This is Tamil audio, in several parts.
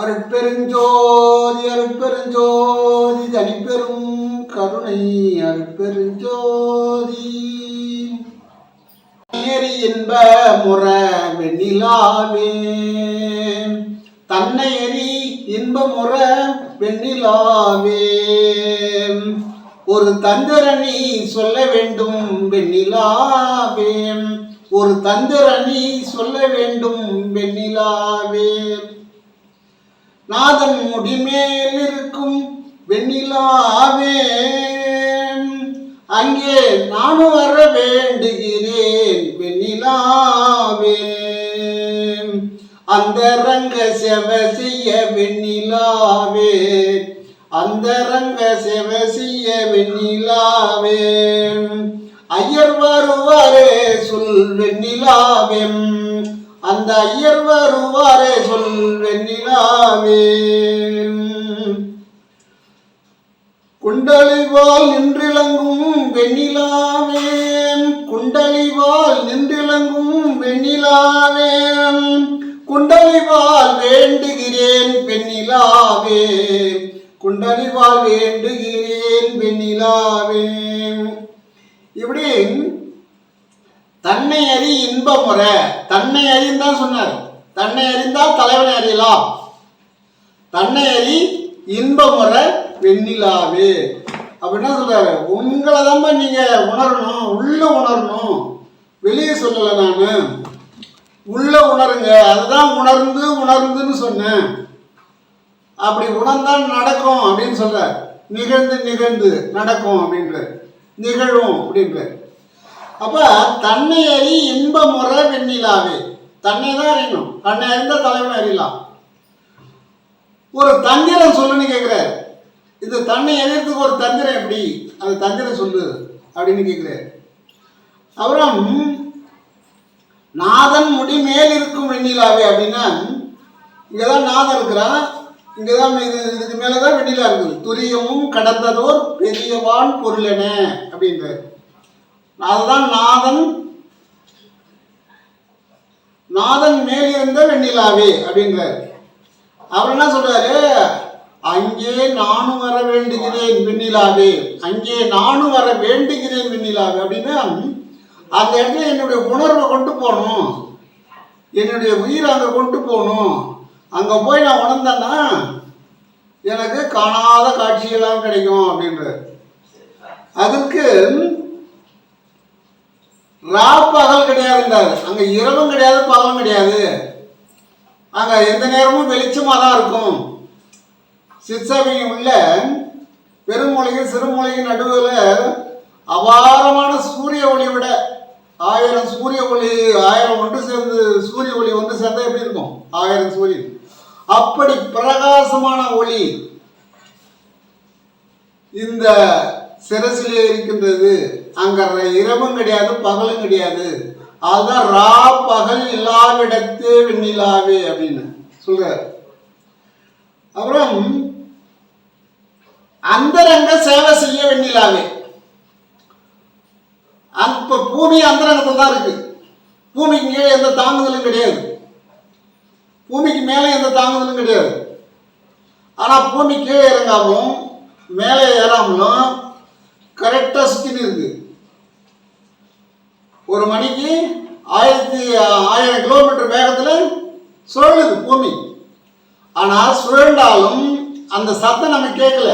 அருட்பெருஞ்சோதி அருட்பெருஞ்சோதி தனிப்பெரும் கருணை அருட்பெருஞ்சோதி நேரி என்ப முற வெண்ணிலாவே தன்னை எரி இன்ப முற வெண்ணிலாவே ஒரு தந்திரணி சொல்ல வேண்டும் வெண்ணிலாவே ஒரு தந்திரணி சொல்ல வேண்டும் வெண்ணிலாவே நாதன் முடிமேல் இருக்கும் வெண்ணிலாவே அங்கே நானும் வர வேண்டுகிறேன் வெண்ணிலாவே அந்த ரங்க செவ செய்ய வெண்ணிலாவே அந்த ரங்க செவ செய்ய வெண்ணிலாவே ஐயர் வருவாரே சொல் வெண்ணிலாவே அந்த ஐயர் வருவாரே சொல் வெண்ணிலாவே குண்டலிவால் நின்றிலங்கும் வெண்ணிலாவே குண்டலிவால் நின்றிலங்கும் வெண்ணிலாவே குண்டலிவால் வேண்டுகிறேன் வெண்ணிலாவே குண்டலிவால் வேண்டுகிறேன் வெண்ணிலாவே. இப்படி தன்னை அறி இன்ப முறை தன்னை அறிந்தான் சொன்னார். தன்னை அறிந்தால் தலைவனை அறியலாம். தன்னை அறி இன்ப முறை வெண்ணிலாவே அப்படின்னா சொல்றாரு. உங்களை தான் நீங்க உணரணும், உள்ள உணரணும், வெளியே சொல்லலை. நான் உள்ள உணருங்க, அதுதான் உணர்ந்து உணர்ந்துன்னு சொன்னேன். அப்படி உணர்ந்தான் நடக்கும் அப்படின்னு சொல்ற. நிகழ்ந்து நிகழ்ந்து நடக்கும் அப்படின்ற, நிகழும் அப்படின்ற. அப்ப தன்னை அறி இன்ப முறை வெண்ணிலாவே தன்னை தான் அறியணும். தன்னை அறிந்த தலைவனை அறியலாம். ஒரு தந்திரம் சொல்லுன்னு கேட்கிறார். இது தன்னை அறியறதுக்கு ஒரு தந்திரம் எப்படி, அது தந்திரம் சொல்லு அப்படின்னு கேட்கிறார். அப்புறம் நாதன் முடி மேல் இருக்கும் வெண்ணிலாவே அப்படின்னா இங்கதான் நாதன் இருக்கிறான், இங்கதான் இதுக்கு மேலதான் வெண்ணிலா இருக்குது. துரியமும் கடந்ததோர் பெரியவான் பொருளென அப்படின்றார். அதுதான் நாதன், நாதன் மேலிருந்த வெண்ணிலாவே அப்படின்றார். அவர் என்ன சொல்றாரு, அங்கே நானும் வர வேண்டுகிறேன் வெண்ணிலாவே, அங்கே நானும் வர வேண்டுகிறேன் வெண்ணிலாவே அப்படின்னா அந்த இடத்துல என்னுடைய உணர்வை கொண்டு போகணும், என்னுடைய உயிரை அங்கே கொண்டு போகணும். அங்கே போய் நான் உணர்ந்தேன்னா எனக்கு காணாத காட்சியெல்லாம் கிடைக்கும் அப்படின்ற. அதுக்கு ரா பகல் கிடையாதுன்றாரு. அங்கே இரவும் கிடையாது, பகலும் கிடையாது. அங்கே எந்த நேரமும் வெளிச்சமாக தான் இருக்கும். சிற்சபையும் உள்ள பெருமொழியும் சிறுமொழியும் நடுவில் அபாரமான சூரிய ஒளி விட 1000 சூரிய ஒளி, 1000 ஒன்று சேர்ந்து சூரிய ஒளி ஒன்று சேர்ந்தா எப்படி இருக்கும்? 1000 சூரியன். அப்படி பிரகாசமான ஒளி இந்த சிரசிலே இருக்கின்றது. அங்க இரவும் கிடையாது, பகலும் கிடையாது. அதுதான் ரா பகல் இல்லாவிடத்தே வெண்ணிலாவே அப்படின்னு சொல்றாரு. அப்புறம் அந்தரங்க சேவை செய்ய வெண்ணிலாவே. இப்ப பூமி அந்தரங்கத்தில் தான் இருக்கு. பூமிக்கு கீழே எந்த தாங்குதலும் கிடையாது, பூமிக்கு மேலே எந்த தாங்குதலும் கிடையாது. ஆனா பூமி கீழே இறங்காமலும் மேலே ஏறாமலும் கரெக்டா சுத்தின்னு இருக்கு. ஒரு மணிக்கு 1000 கிலோமீட்டர் வேகத்தில் சுழலுது பூமி. ஆனால் சுழண்டாலும் அந்த சத்தம் நமக்கு கேட்கல.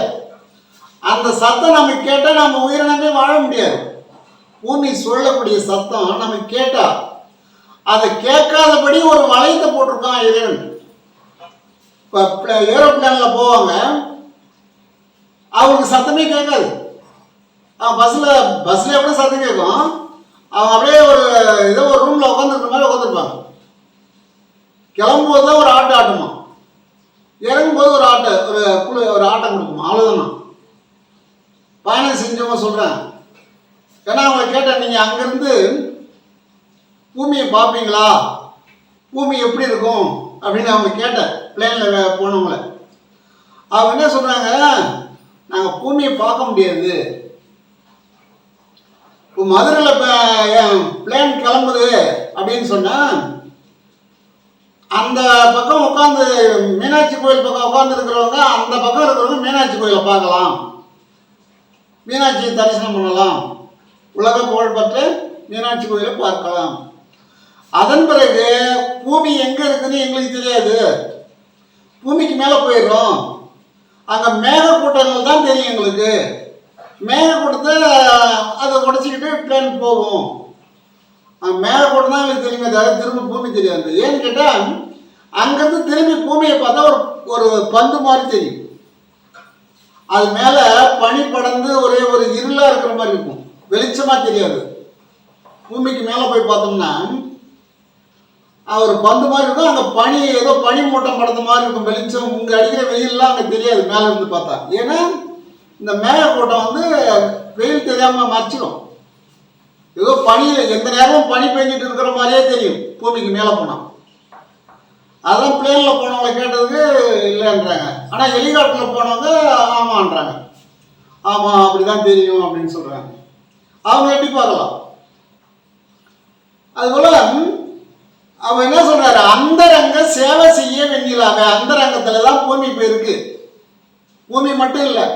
அந்த சத்தம் நமக்கு கேட்டால் நம்ம உயிரினமே வாழ முடியாது. பூமி சுழலக்கூடிய சத்தம் நமக்கு கேட்டா அதை கேட்காதபடி ஒரு வளையத்தை போட்டிருக்கான் இறைவன். இப்போ ஏரோப்ளேனில் போவாங்க, அவங்களுக்கு சத்தமே கேட்காது. பஸ்ஸில் எப்படி சத்தம் கேட்கும்? அவங்க அப்படியே ஏதோ ஒரு ரூமில் உட்காந்துருக்க மாதிரி உட்காந்துருப்பாங்க. கிளம்பும்போது தான் ஒரு ஆட்டம் ஆட்டணும், இறங்கும்போது ஒரு ஆட்டம் கொடுக்குமா, அவ்வளோதானா. பயணம் செஞ்சவங்க சொல்கிறேன். ஏன்னா அவங்களை கேட்டேன், நீங்கள் அங்கேருந்து பூமியை பார்ப்பீங்களா, பூமி எப்படி இருக்கும் அப்படின்னு அவங்க கேட்டேன். பிளேனில் போனவங்களை அவங்க என்ன சொல்கிறாங்க, நாங்கள் பூமியை பார்க்க முடியாது. இப்போ மதுரையில் பிளேன் கிளம்புது அப்படின்னு சொன்னால் அந்த பக்கம் உட்காந்து மீனாட்சி கோயில் பக்கம் உட்காந்து இருக்கிறவங்க அந்த பக்கம் இருக்கிறவங்க மீனாட்சி கோயிலை பார்க்கலாம், மீனாட்சியை தரிசனம் பண்ணலாம், உலக புகழ்பெற்ற மீனாட்சி கோயிலை பார்க்கலாம். அதன் பிறகு பூமி எங்கே இருக்குன்னு எங்களுக்கு தெரியாது, பூமிக்கு மேலே போயிடுறோம். அங்கே மேகக்கூட்டங்கள் தான் தெரியும் எங்களுக்கு. மேகக்கூட்டத்தை அதை உடச்சிக்கிட்டு ட்ரெயின் போகும். மேகக்கூட்டம் தான் எங்களுக்கு தெரியுமே தவிர திரும்ப பூமி தெரியாது. ஏன்னு கேட்டால் அங்கேருந்து திரும்பி பூமியை பார்த்தா ஒரு பந்து மாதிரி தெரியும். அது மேலே பனி படர்ந்து ஒரே ஒரு இருளாக இருக்கிற மாதிரி இருக்கும், வெளிச்சமாக தெரியாது. பூமிக்கு மேலே போய் பார்த்தோம்னா ஒரு பந்து மாதிரி இருக்கும். அங்கே பனி ஏதோ பனி மூட்டம் படுத்த மாதிரி இருக்கும், வெளிச்சம். இங்கே அடிக்கிற வெயிலெலாம் அங்கே தெரியாது மேலே இருந்து பார்த்தா. ஏன்னா இந்த மேகக்கூட்டம் வந்து வெயில் தெரியாமல் மறைச்சிடும். ஏதோ பனியில் எந்த நேரமும் பனி பெஞ்சிட்டு இருக்கிற மாதிரியே தெரியும் பூமிக்கு மேலே போனால். அதான் பிளேனில் போனவங்களை கேட்டதுக்கு இல்லைன்றாங்க. ஆனால் ஹெலிகாப்டரில் போனவங்க ஆமான்றாங்க. ஆமாம் அப்படி தான் தெரியும் அப்படின்னு சொல்கிறாங்க. அவங்க எப்படி பார்க்கலாம்? அதுபோல் அவன் என்ன சொல்கிறாரு, அந்தரங்க சேவை செய்ய வெண்ணிலாவே. அந்தரங்கத்தில் தான் பூமி இப்போ இருக்குது. பூமி மட்டும் இல்லை,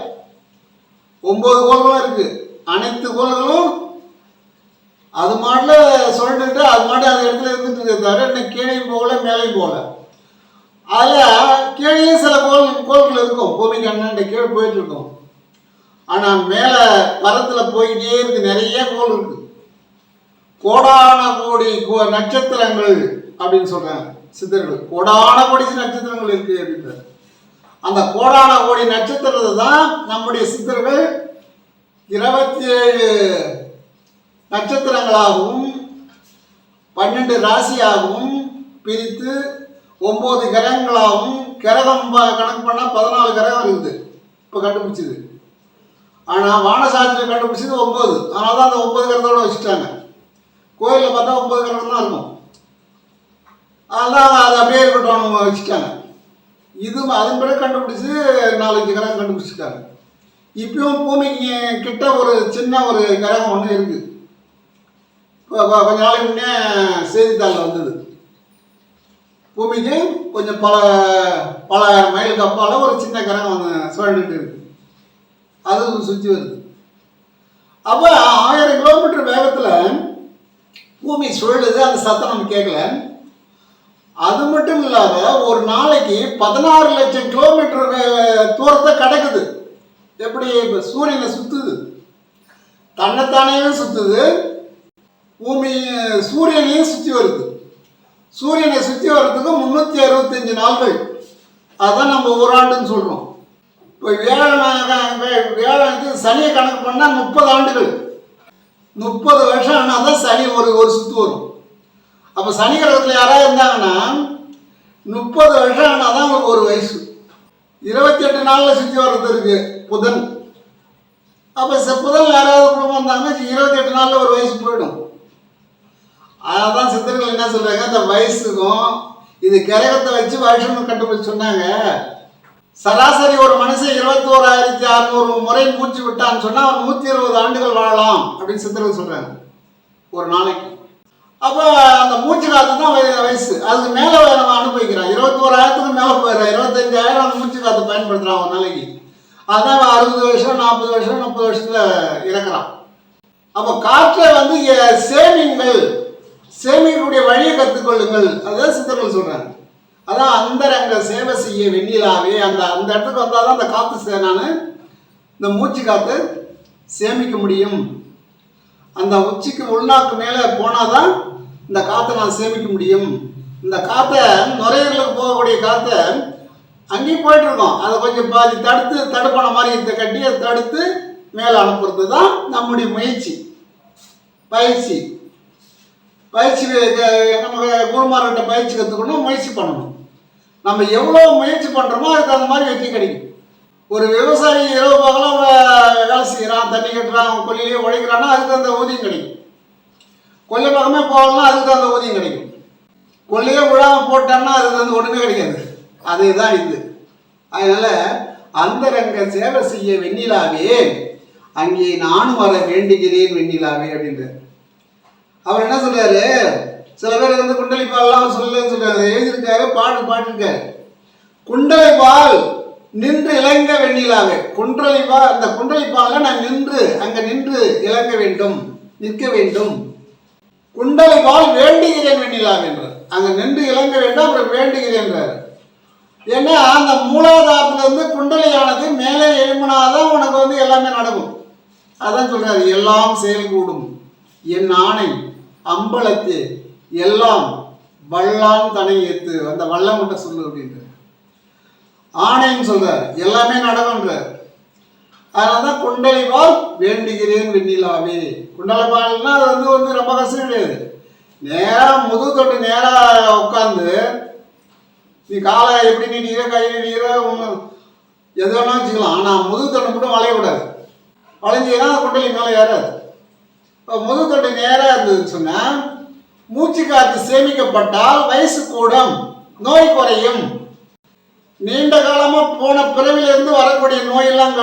9 கோள்களும் இருக்குது. அனைத்து கோள்களும் அது மாட்டில் சொல்லிட்டு அது மாட்டு அந்த இடத்துல இருந்துட்டு தவிர இன்னும் கீழையும் போகல மேலையும் போகல. அதில் கீழே சில கோள்கள் இருக்கும், பூமிக்கு அண்ணன் கீழே போயிட்டு இருக்கும். ஆனால் மேலே பரத்தில் போய்கிட்டே இருக்கு, நிறைய கோள் இருக்கு. கோடான கோடி நட்சத்திரங்கள் அப்படின்னு சொல்றாங்க சித்தர்கள். கோடான கோடி நட்சத்திரங்கள் இருக்கு அப்படின்ற அந்த கோடான கோடி நட்சத்திரத்தை தான் நம்முடைய சித்தர்கள் 27 நட்சத்திரங்களாகவும் 12 ராசியாகவும் பிரித்து 9 கிரகங்களாகவும், கிரகம் கணக்கு பண்ணால் 14 கிரகம் இருக்குது இப்போ கண்டுபிடிச்சது. ஆனால் வானசாஸ்திரம் கண்டுபிடிச்சது 9. அதனால தான் அந்த 9 கிரகத்தோட வச்சுட்டாங்க. கோயிலில் பார்த்தா 9 கிரகம் தான் இருக்கும். அதனால் அது அப்படியே இருக்கட்டும் வச்சுட்டாங்க. இது அதன் பிறகு கண்டுபிடிச்சி 4-5 கிரகம் கண்டுபிடிச்சிட்டாங்க. இப்பயும் பூமிக்கு கிட்ட ஒரு சின்ன ஒரு கிரகம் ஒன்று இருக்குது. கொஞ்ச நாளைக்கு முன்னே செய்தித்தாளில் வந்தது. பூமிக்கு கொஞ்சம் பல மைலுக்கு அப்பால் ஒரு சின்ன கிரகம் வந்து சுழண்டுட்டு இருக்கு. அது சுற்றி வருது. அப்போ 1000 கிலோமீட்டர் வேகத்தில் பூமி சுழலுது. அந்த சத்தம் நம்ம கேட்கல. அது மட்டும் இல்லாத ஒரு நாளைக்கு 16 லட்சம் கிலோமீட்டர் தூரத்தை கடக்குது. எப்படி இப்போ சூரியனை சுற்றுது, தன்னைத்தானே சுற்றுது. பூமி சூரியனையும் சுற்றி வருது. சூரியனை சுற்றி வர்றதுக்கு 365 நாள்கள். அதுதான் நம்ம ஒரு ஆண்டுன்னு சொல்கிறோம். இப்போ வேளாண்மைக்கு சனியை கணக்கு பண்ணால் 30 ஆண்டுகள், 30 வருஷம் ஆனால் தான் சனி ஒரு சுற்று வரும். அப்போ சனி கிரகத்தில் யாராவது இருந்தாங்கன்னா 30 வருஷம் ஆனால் தான் அவங்களுக்கு ஒரு வயசு. 28 நாளில் சுற்றி வர்றது இருக்கு புதன். அப்போ புதன் யாராவது குடும்பம் வந்தாங்கன்னா 28 நாளில் ஒரு வயசு போயிடும். அதான் சித்தர்கள் என்ன சொல்றாங்க, இந்த வயசுக்கும் இது கிரகத்தை வச்சு வருஷம் கண்டுபிடிச்சு சொன்னாங்க. சராசரி ஒரு மனுஷன் 21,600 முறை மூச்சு விட்டான்னு சொன்னா அவன் 120 ஆண்டுகள் வாழலாம் அப்படின்னு சித்தர்கள் சொல்றாங்க ஒரு நாளைக்கு. அப்போ அந்த மூச்சு காத்து தான் வயசு. அதுக்கு மேலே நம்ம அனுபவிக்கிறான். 21,000க்கு மேலே போயிடுறான். 25,000 மூச்சு காத்து பயன்படுத்துகிறான் ஒரு நாளைக்கு. அதான் 60 வருஷம் 40 வருஷம் 30 வருஷத்துல இறக்குறான். அப்போ காற்றை வந்து சேமிக்கக்கூடிய வழியை கற்றுக்கொள்ளுங்கள். அதான் சித்தர்கள் சொல்றாங்க. அதான் அந்தரங்க சேவை செய்ய வெண்ணிலாவே. அந்த இடத்துக்கு வந்தால் தான் அந்த காற்று நான் இந்த மூச்சு காற்று சேமிக்க முடியும். அந்த உச்சிக்கு உள்நாக்கு மேலே போனால் தான் இந்த காற்றை நான் சேமிக்க முடியும். இந்த காற்றை நுரையீரலுக்கு போகக்கூடிய காற்றை அங்கேயும் போயிட்டுருக்கோம். அதை கொஞ்சம் பாதி தடுப்பான மாதிரி கட்டி அதை தடுத்து மேலே அனுப்புறது தான் நம்முடைய முயற்சி. பயிற்சி நம்ம குருமார்கிட்ட பயிற்சி கற்றுக்கணும், முயற்சி பண்ணணும். நம்ம எவ்வளோ முயற்சி பண்ணுறோமோ அதுக்கு அந்த மாதிரி வெற்றி கிடைக்கும். ஒரு விவசாயி இரவு பகலும் வேலை செய்கிறான், தண்ணி கட்டுறான், கொல்லையிலேயே உழைக்கிறான்னா அதுக்கு அந்த ஊதியம் கிடைக்கும். கொல்லை பக்கமே போகலன்னா அதுக்கு அந்த ஊதியம் கிடைக்கும். கொல்லையே விழாமல் போட்டான்னா அதுக்கு வந்து ஒன்றுமே கிடைக்காது. அதுதான் இது. அதனால் அந்தரங்க சேவை செய்ய வெண்ணிலாவே அங்கே நானும் வர வேண்டுகிறேன் வெண்ணிலாவே அப்படின்ற அவர் என்ன சொல்றாரு, சில பேர் வந்து குண்டலி பால்லாம் சொல்லுன்னு சொல்றாரு, எழுதியிருக்காரு, பாட்டிருக்காரு. குண்டலை பால் நின்று இளங்க வெண்ணிலாவே. குண்டலை பால், அந்த குண்டலை பால்ல நான் நின்று இளங்க வேண்டும், நிற்க வேண்டும். குண்டலை பால் வேண்டுகிறேன் வெண்ணிலாவே என்றார். அங்க நின்று இளங்க வேண்டும், அப்புறம் வேண்டுகிறேன்றார். ஏன்னா அந்த மூலாதாரத்துல இருந்து குண்டலியானது மேலே எழும்பினாதான் உனக்கு வந்து எல்லாமே நடக்கும். அதான் சொல்றாரு, எல்லாம் செயல்கூடும் என் ஆணை அம்பலத்து எல்லாம் வல்லான் தனை ஏத்து. அந்த வல்லம் மட்டும் சொல்லு அப்படின்ற ஆணைன்னு சொல்றாரு, எல்லாமே நடக்கும்ன்றார். அதனாலதான் குண்டலிபால் வேண்டுகிறேன் வெண்ணிலாவே. குண்டலிபால்னா அது வந்து ரொம்ப கஷ்டம் கிடையாது. நேரம் முதுகு தொட்டு நேராக உட்காந்து நீ காலை எப்படி நீட்டிக்கிற, கை நீட்டிக்கிற, எது வேணா வச்சுக்கலாம். ஆனால் முதுகு தொட்டு மட்டும் வளையக்கூடாது. வளைஞ்சிங்கன்னா குண்டலி மேலே ஏறாது. இப்போ முதுகு தொட்டு நேராக இருந்ததுன்னு சொன்னால் மூச்சு காற்று சேமிக்கப்பட்டால் வயசு கூடும், நோய் குறையும். நீண்ட காலமாக போன பிறவிலிருந்து வரக்கூடிய நோயெல்லாம்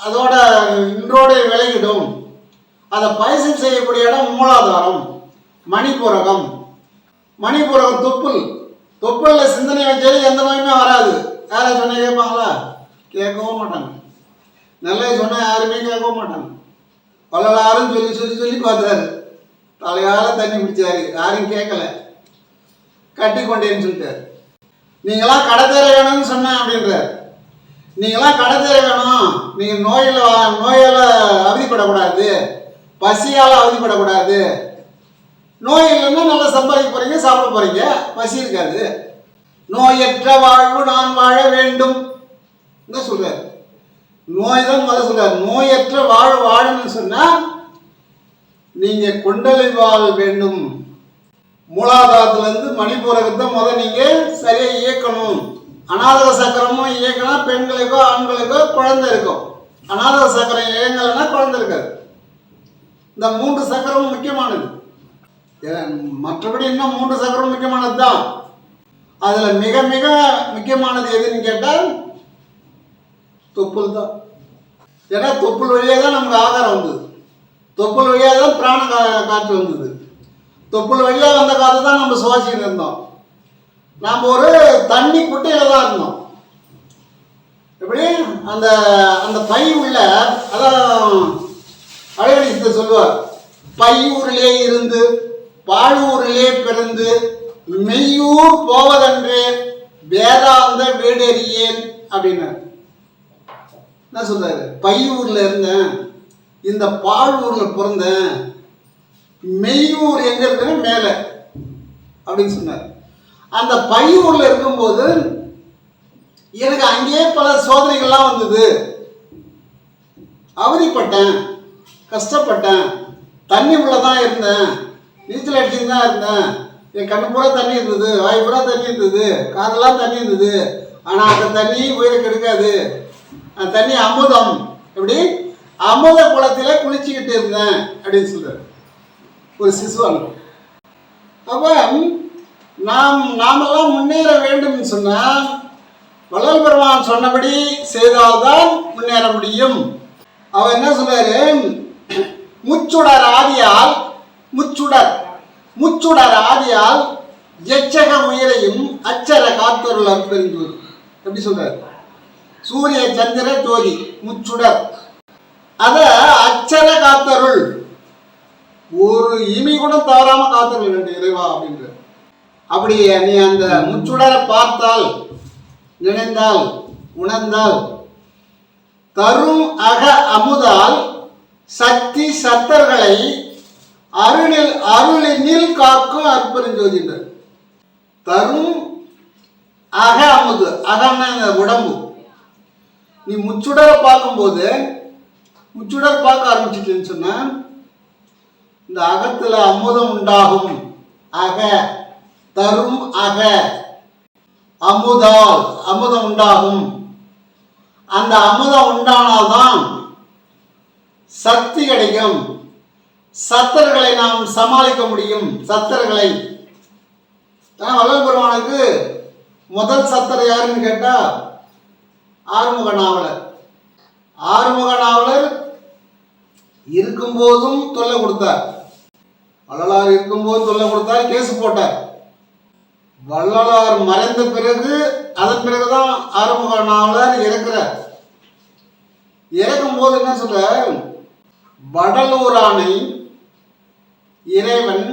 அதோட இன்றோட விலகிடும். அதை பரிசல் செய்யக்கூடிய இடம் மூலாதாரம், மணிபூரகம். மணிபூரகம் தொப்புளில் சிந்தனை வச்சாலும் எந்த நோயுமே வராது. யாரை சொன்ன கேட்பாங்களா? கேட்கவும் மாட்டாங்க. நல்லது சொன்னால் யாருமே கேட்கவும் மாட்டாங்க. பலரும் சொல்லி பார்த்தாரு, தலையால தண்ணி பிடிச்சாரு, யாரும் கேட்கல, கட்டி கொண்டேன்னு சொல்லிட்டாரு. நீங்களாம் கடத்தேற வேணும்னு சொன்னேன் அப்படின்றார். நீங்களாம் கடத்தேற வேணும், நீங்கள் நோயால் அவதிப்படக்கூடாது, பசியால் அவதிப்படக்கூடாது. நோய் இல்லைன்னா நல்லா சம்பாதிக்க போகிறீங்க, சாப்பிட போகிறீங்க, பசி இருக்காது. நோயற்ற வாழ்வு நான் வாழ வேண்டும் தான் சொல்கிறார். நோய் தான் முதல்ல சொல்கிறார். நோயற்ற வாழ்வு வாழணும்னு சொன்னால் நீங்கள் குண்டலை வாழ வேண்டும். மூலாதாரத்திலேருந்து மணிபூரகத்தை முதல் நீங்கள் சரியாக இயக்கணும். அநாதக சக்கரமும் இயக்கணும். பெண்களுக்கோ ஆண்களுக்கோ குழந்தை இருக்கும். அநாதக சக்கரம் இயங்கலைன்னா குழந்தை இருக்காது. இந்த 3 சக்கரமும் முக்கியமானது. மற்றபடி இன்னும் 3 சக்கரம் முக்கியமானது தான். அதில் மிக மிக முக்கியமானது எதுன்னு கேட்டால் தொப்புள் தான். ஏன்னா தொப்புள் வழியாக தான் நமக்கு ஆகாரம் வந்தது. தொப்புள் வழியாக தான் பிராண காற்று வந்தது. தொப்புள் வழியாக வந்த காற்று தான் நம்ம சுவாசிக்கிட்டு இருந்தோம். நாம் ஒரு தண்ணி குட்டையில் தான் இருந்தோம். எப்படி அந்த அந்த பை உள்ள, அதான் அழகடி சொல்லுவார், பையூரிலே இருந்து பாழூரிலே பிறந்து மெய்யூர் போவதென்றே வேதாந்த வீடறியேன் அப்படின்னு என்ன சொல்றாரு. பையூர்ல இருந்தேன், இந்த பாழூர்ல பிறந்தேன், மெய்யூர் எங்க இருக்குன்னு மேல அப்படின்னு சொன்னார். அந்த பையூர்ல இருக்கும்போது எனக்கு அங்கேயே பல சோதனைகள்லாம் வந்தது. அவதிப்பட்டேன், கஷ்டப்பட்டேன், தண்ணி உள்ளதான் இருந்தேன், நீச்சல் அடிச்சுன்னு தான் இருந்தேன். என் கண்ணு பூரா தண்ணி இருந்தது, வாய் பூரா தண்ணி இருந்தது, காதெல்லாம் தண்ணி இருந்தது. ஆனால் அந்த தண்ணி உயிரை கெடுக்காது. அந்த தண்ணி அமுதம். எப்படி அமுத குளத்தில் குளிச்சுக்கிட்டு இருந்தேன் அப்படின்னு சொல்றாரு ஒரு சிசுவான். அப்போ நாமெல்லாம் முன்னேற வேண்டும் சொன்னால் வள்ளல் பெருமான் சொன்னபடி செய்தால்தான் முன்னேற முடியும். அவர் என்ன சொல்றாரு, முச்சுடர் ஆதியால் எச்சக உயிரையும் அச்சர காத்தொருள் அற்பெருஞ்சோதி. எப்படி சொல்றாரு? சூரிய சந்திர ஜோதி முச்சுடர், அத அச்சர காத்தருள், ஒரு இமி கூட தவறாம காத்தருள் ரெண்டு இறைவா அப்படின்ற. அப்படி நீ அந்த முச்சுடரை பார்த்தால், நினைந்தால், உணர்ந்தால், தரும் அக அமுதால் சக்தி சத்தர்களை அருளினில் காக்கும் அற்பெருஞ்சோதின்றார். தரும் அக அமுது, அகன்னா உடம்பு. நீ முச்சுடரை பார்க்கும்போது, முச்சுடர் பார்க்க ஆரம்பிச்சிட்டுன்னு சொன்னா இந்த அகத்துல அமுதம் உண்டாகும். அக தரும் அக அமுதால் அமுதம் உண்டாகும். அந்த அமுதம் உண்டானால்தான் சக்தி கிடைக்கும். சத்தர்களை நாம் சமாளிக்க முடியும். சத்தர்களை வள்ளல் பெருமானுக்கு முதல் சத்தர் யாருன்னு கேட்டா ஆறுமுக நாவலர். ஆறுமுக நாவலர் இருக்கும்போதும் தொல்லை கொடுத்தார். வள்ளலார் இருக்கும்போது தொல்லை கொடுத்தார், கேஸ் போட்டார். வள்ளலார் மறைந்த பிறகு அதன் பிறகுதான் ஆறுமுக நாவலர் இறக்குறார். இறக்கும் போது என்ன சொல்ற, வடலூரானை இறைவன்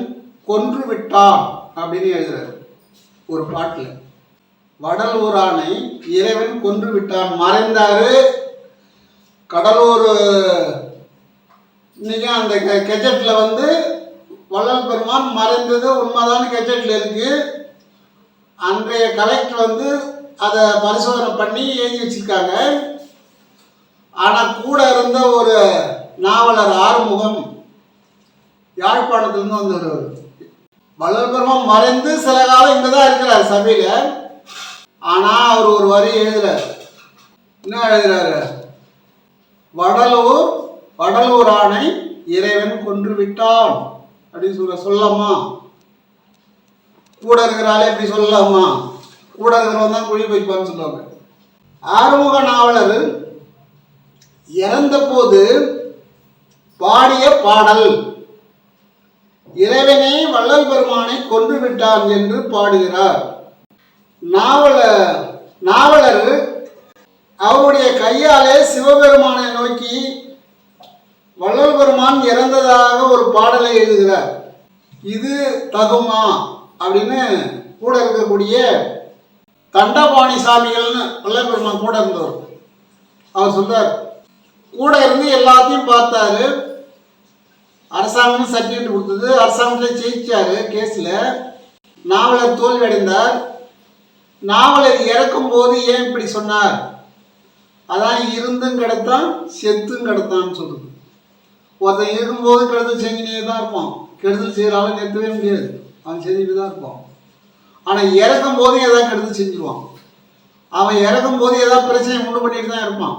கொன்று விட்டான் அப்படின்னு எழுதுறாரு ஒரு பாட்டில். வடலூரானை இறைவன் கொன்று விட்டான், மறைந்தாரு. கடலூர் இன்னைக்கு அந்த கெஜெட்டில் வந்து வள்ளல் பெருமான் மறைந்தது உண்மைதான் கெஜெட்டில் இருக்கு. அன்றைய கலெக்டர் வந்து அதை பரிசோதனை பண்ணி எழுதி வச்சிருக்காங்க. ஆனால் கூட இருந்த ஒரு நாவலர் ஆறுமுகம் யாழ்ப்பாணத்திலிருந்து வந்தவர். வள்ளல் பெருமான் மறைந்து சில காலம் இங்கே தான் இருக்கிறார் சபையில். ஆனால் அவர் ஒரு வரி எழுதுறார். என்ன எழுதுறாரு, வடலூர் ஆணை இறைவன் கொன்று விட்டான் அப்படின்னு சொல்லலாமா? கூட இருக்கிறாளே எப்படி சொல்லலாமா? கூட இருக்கிறவன் தான் குழி வைப்பான்னு சொல்லுவாங்க. ஆறுமுக நாவலர் இறந்த போது பாடிய பாடல் இறைவனே வள்ளல் பெருமானை கொன்று விட்டான் என்று பாடுகிறார். நாவலர் அவருடைய கையாலே சிவபெருமானை நோக்கி வள்ளல் பெருமான் இறந்ததாக ஒரு பாடலை எழுதுகிறார். இது தகுமா அப்படின்னு கூட இருக்கக்கூடிய தண்டபாணி சாமிகள்னு வள்ளல் பெருமான் கூட இருந்தவர். அவர் சொல்றார், கூட இருந்து எல்லாத்தையும் பார்த்தாரு. அரசாங்கம் சர்டிஃபிகேட் கொடுத்தது, அரசாங்கத்தில் ஜெயிச்சாரு கேஸில். நாவலர் தோல்வி அடைந்தார். நாவலர் இறக்கும் போது ஏன் இப்படி சொன்னார்? அதான் இருந்தும் கிடத்தான் செத்தும் கிடத்தான்னு சொல்றது. ஒருத்தன் இருக்கும்போது கெடுதல் செஞ்சுனே தான் இருப்பான். கெடுதல் செய்கிறாலும் நிறுத்தவே முடியாது, அவன் செஞ்சுட்டு தான் இருப்பான். ஆனால் இறக்கும் போது ஏதாவது கெடுதல் செஞ்சுருவான். அவன் இறக்கும் போது ஏதாவது பிரச்சனையை உண்டு பண்ணிட்டு தான் இருப்பான்.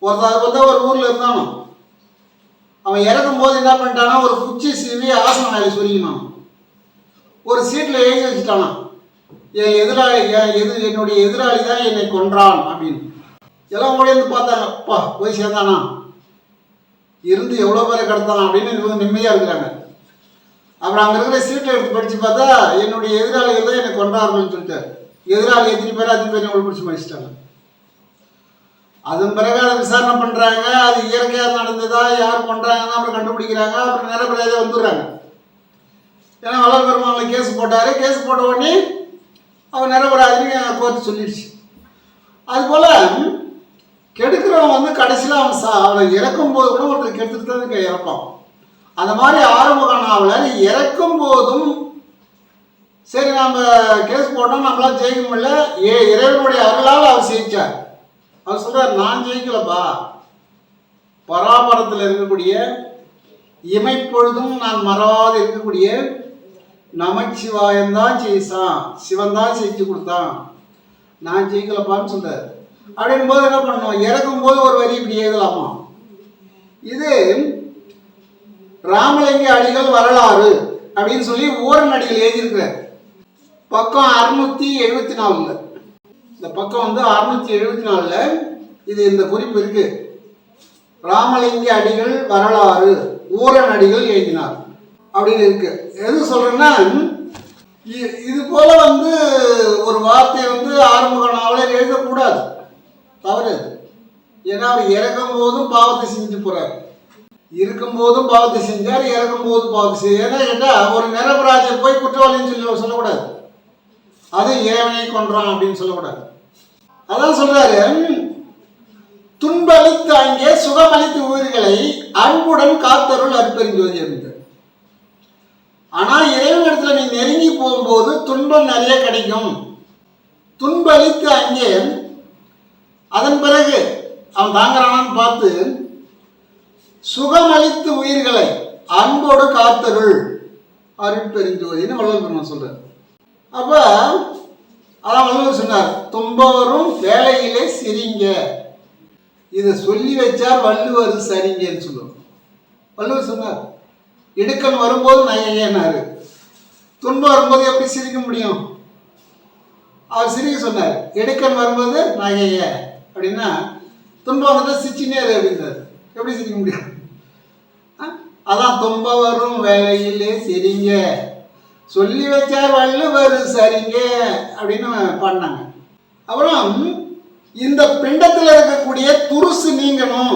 ஒருத்தர் பார்த்தா ஒரு ஊரில் இருந்தானோ, அவன் இறக்கும் போது என்ன பண்ணிட்டானா, ஒரு குச்சி சீவி ஆசன வேலை சொல்லிக்கணும். ஒரு சீட்டில் எழுதி வச்சுட்டானா, என் எதிராளி என்னுடைய எதிராளி தான் என்னை கொன்றான் அப்படின்னு. எல்லாம் ஓடிந்து பார்த்தாங்க, அப்பா போய் சேர்ந்தானா, இருந்து எவ்வளோ பேரை கடத்தான் அப்படின்னு இவங்க நிம்மதியாக இருக்கிறாங்க. அப்புறம் அங்கே இருக்கிற சீட்டை எடுத்து படித்து பார்த்தா என்னுடைய எதிராளிகள் தான் என்னை கொண்டார்கள்னு சொல்லிட்டு எதிராளி எத்தனை பேர் அத்தனை பேர் எவ்வளோ பிடிச்சி மதிச்சிட்டாங்க. அதன் பிறகு அதை விசாரணை பண்ணுறாங்க. அது இயற்கையாக நடந்ததா, யார் பண்ணுறாங்கன்னா அப்புறம் கண்டுபிடிக்கிறாங்க. அப்புறம் நிரபராதியாக வந்துடுறாங்க. ஏன்னா வள்ளல் பெருமானில் கேஸ் போட்டார். கேஸ் போட்ட உடனே அவர் நிரபராதின்னு கோர்த்து சொல்லிடுச்சு. அதுபோல் கெடுக்கிறவன் வந்து கடைசியில் அவனை இறக்கும் போது கூட ஒருத்தர் கெடுத்துட்டு தான் இறப்பான். அந்த மாதிரி ஆறுமுக நாவலர் இறக்கும் போதும் சரி நம்ம கேஸ் போட்டோம் நம்மளால் ஜெயிக்க முடியல, இறைவனுடைய அருளால் அவர் ஜெயிச்சார். அவர் சொல்றார், நான் ஜெயிக்கலப்பா, பராபரத்தில் இருக்கக்கூடிய இமைப்பொழுதும் நான் மறவாது இருக்கக்கூடிய நமச்சிவாயந்தான் ஜெயிச்சான், சிவன் தான் ஜெயிச்சு கொடுத்தான், நான் ஜெயிக்கலப்பான்னு சொல்றாரு. அப்படின் போது என்ன பண்ணோம், இறக்கும் போது ஒரு வரி இப்படி எழுதலாமா? இது ராமலிங்க அடிகள் வரலாறு அப்படின்னு சொல்லி ஓரன் அடிகள் எழுதியிருக்கிறார். பக்கம் 674. இந்த பக்கம் வந்து 674 இது இந்த குறிப்பு இருக்கு. ராமலிங்க அடிகள் வரலாறு ஊரன் அடிகள் எழுதினார் அப்படின்னு இருக்கு. எது சொல்றேன்னா, இது போல வந்து ஒரு வார்த்தை வந்து ஆறுமுக நாவலர் எழுதக்கூடாது, தவறு. ஏன்னா அவர் இறக்கும் போதும் பாவத்தை செஞ்சுட்டு போறார், இருக்கும் போதும் பாவத்தை செஞ்சார், இறக்கும் போதும் பாவத்தை செய்ய. ஏன்னா கேட்டால் ஒரு நிரபராஜை போய் குற்றவாளின்னு சொல்லக்கூடாது, அது இறைவனை கொன்றான் அப்படின்னு சொல்லக்கூடாது. அதான் சொல்றாரு, துன்பளித்து அங்கே சுகமளித்து உயிர்களை அன்புடன் காத்தருள் அற்பெருஞ்சோதி அப்படின்றார். ஆனா இறைவன் இடத்துல நீ நெருங்கி போகும்போது துன்பம் நிறைய கிடைக்கும். துன்பளித்து அங்கே அதன் பிறகு அவன் தாங்கிறானான்னு பார்த்து சுகமளித்து உயிர்களை அன்போடு காத்தருள் அருட்பெருஞ்சோதின்னு வள்ளல் பெருமான் சொல்றார். அப்ப அதான் வள்ளுவர் சொன்னார், துன்பவரும் வேலையிலே சிரிங்க. இதை சொல்லி வச்சார் வள்ளுவர் சரிங்கன்னு சொல்லுவோம். வள்ளுவர் சொன்னார், இடுக்கன் வரும்போது நகையேனாரு, துன்பம் வரும்போது எப்படி சிரிக்க முடியும்? அவர் சிரிக்க சொன்னார். இடுக்கன் வரும்போது நகைய அப்படின்னா துன்பம் வந்துட்டு சிரிச்சினே அப்படின்றார். எப்படி சிரிக்க முடியும்? அதான் தும்ப வரும் வேலையிலே சரிங்க, சொல்லி வச்சார் வள்ளுவர் சரிங்க அப்படின்னு பாடினாங்க. அப்புறம் இந்த பிண்டத்தில் இருக்கக்கூடிய துருசு நீங்கணும்.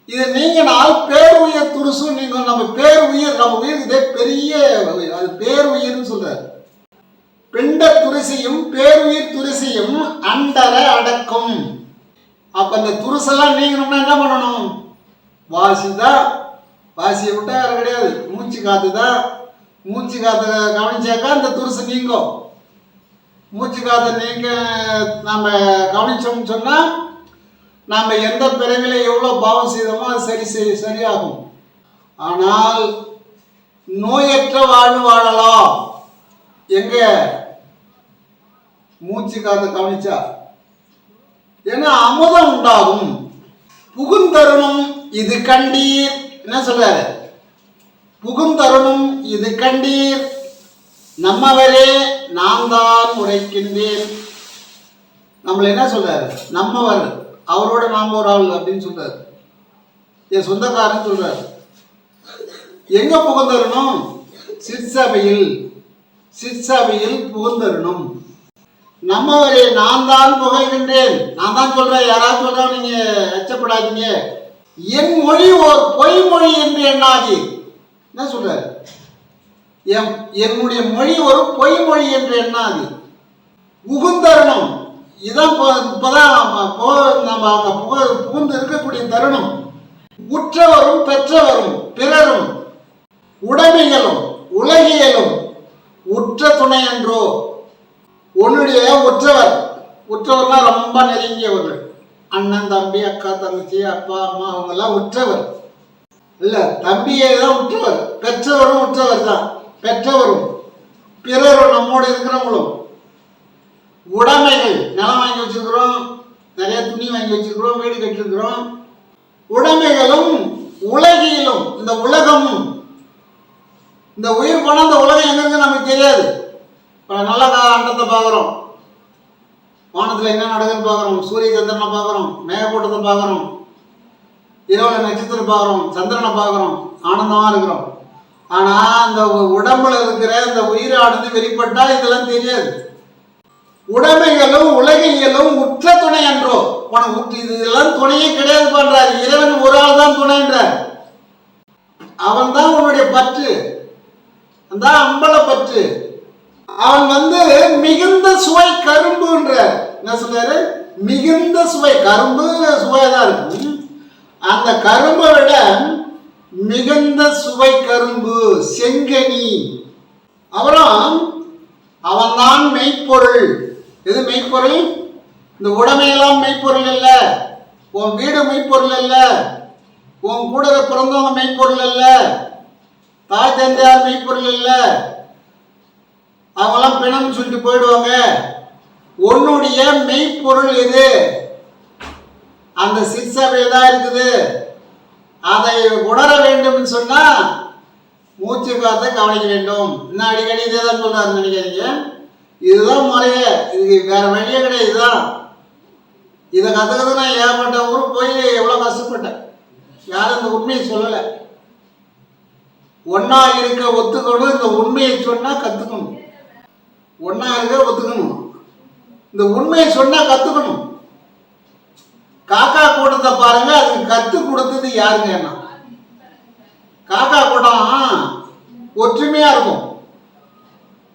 இது நீங்கினால் பேருயிர் துருசு நீங்க. நம்ம பேருயிர், நம்ம உயிர் இதே பெரிய அது பேருயிர்னு சொல்றாரு. பிண்ட துரிசையும் பேருயிர் துரிசையும் அண்டர அடக்கும். அப்ப அந்த துருசெல்லாம் நீங்கணும்னா என்ன பண்ணணும்? வாசிதான். வாசியை விட்டா வேற கிடையாது. மூச்சு காத்து தான். மூச்சு காத்த கவனிச்சாக்கா அந்த துருசு நீங்கும். மூச்சு காத்த நீங்க நம்ம கவனிச்சோம்னு சொன்னா நம்ம எந்த பிறவில எவ்வளவு பாவம் செய்தோமோ அது சரியாகும். ஆனால் நோயற்ற வாழ்வு வாழலாம். எங்க? மூச்சு காத்த கவனிச்சா. ஏன்னா அமுதம் உண்டாகும். புகுந்தருணும் இது கண்டீர். என்ன சொல்றாரு? புகுந்தருணும் இது கண்டீர், நம்மவரே நான் தான் உரைக்கின்றேன். நம்மள என்ன சொல்றாரு? நம்மவர், அவரோட நாம் ஒரு ஆள் அப்படின்னு சொல்றாரு. என் சொந்தக்காரன் சொல்றாரு. எங்க புகுந்தரணும்? சிற்சபையில். சிற்சபையில் புகுந்தரணும். நம்மவரே நான் தான் புகழ்கின்றேன். நான் தான் சொல்றேன். யாராவது சொல்றா நீங்க அச்சப்படாதீங்க. என் மொழி ஓர் பொய்மொழி என்று எண்ணாதி. என்ன சொல்றாரு? என்னுடைய மொழி ஒரு பொய்மொழி என்று எண்ணாதி. புகுந்தருணம். இதான் இப்பதான் நம்ம அங்க புகுந்து இருக்கக்கூடிய தருணம். உற்றவரும் பெற்றவரும் பிறரும் உடைமைகளும் உலகியலும் உற்ற துணை என்றோ. உன்னுடைய உற்றவர், உற்றவர்னா ரொம்ப நெருங்கியவர்கள். அண்ணன் தம்பி அக்கா தங்கச்சி அப்பா அம்மா அவங்கெல்லாம் உற்றவர் இல்ல. தம்பியே தான் உற்றவர். பெற்றவரும் உற்றவர் தான். பெற்றவரும் பிறரும் நம்மோடு இருக்கிறவங்களும். உடைமைகள், நிலம் வாங்கி வச்சிருக்கிறோம், நிறைய துணி வாங்கி வச்சிருக்கிறோம், வீடு கட்டிருக்கிறோம். உடைமைகளும் உலகிலும், இந்த உலகமும். இந்த உயிர் போனால் இந்த உலகம் எங்க இருக்கு நமக்கு தெரியாது. நல்ல அண்டத்தை பார்க்குறோம், வானத்தில் என்ன நடக்குதுன்னு பார்க்குறோம், சூரிய சந்திரனை பார்க்குறோம், மேகக்கூட்டத்தை பார்க்குறோம், இரவு நட்சத்திரம் பார்க்குறோம், சந்திரனை பார்க்குறோம், ஆனந்தமாக இருக்கிறோம். ஆனால் அந்த உடம்புல இருக்கிற இந்த உயிரானது வெளிப்பட்டா இதெல்லாம் தெரியாது. உடைமைகளும் உலகியலும் உற்ற துணை என்றோ. உனக்கு இதெல்லாம் துணையே கிடையாது பண்றாரு. இறைவன் ஒரு ஆள் தான் துணைன்றார். அவன் தான் உன்னுடைய பற்று, அந்த அம்பல பற்று. அவன் மிகுந்த சுவை கரும்புன்ற. என்ன சொல்றாரு? மிகுந்த சுவை. கரும்பு சுவைதான் இருக்கும். அந்த கரும்பை விட மிகுந்த சுவை கரும்பு செங்கனி. அப்புறம் அவன்தான் மெய்ப்பொருள். எது மெய்ப்பொருள்? இந்த உடமையெல்லாம் மெய்ப்பொருள் இல்ல. உன் வீடு மெய்ப்பொருள் இல்ல. உன் கூட பிறந்தவங்க மெய்ப்பொருள் இல்ல. தாய் தந்தையார் மெய்ப்பொருள் இல்ல. அவங்கெல்லாம் பிணம் சொல்லிட்டு போயிடுவாங்க. உன்னுடைய மெய்ப்பொருள் எது? அந்த சிற்சபையில் தான் இருக்குது. அதை உணர வேண்டும் சொன்னா மூச்சு காத்த கவனிக்க வேண்டும். இன்னும் அடிக்கடி இதே தான் சொல்றாரு, நினைக்காதீங்க. இதுதான் முறையே, இதுக்கு வேற வழியே கிடையாது. இதுதான். இதை கத்துக்கிறது நான் ஏகப்பட்ட ஊருக்கு போய் எவ்வளவு கஷ்டப்பட்டேன். யாரும் இந்த உண்மையை சொல்லலை. ஒன்னா இருக்க ஒத்துக்கணும். இந்த உண்மையை சொன்னா கத்துக்கணும். ஒன்னா இருக்க ஒத்துக்கணும். இந்த உண்மையை சொன்னா கத்துக்கணும். காக்கா கூட்டத்தை பாருங்க, அதுக்கு கத்து கொடுத்தது யாருங்க? காக்கா கூட்டம் ஒற்றுமையா இருக்கும்.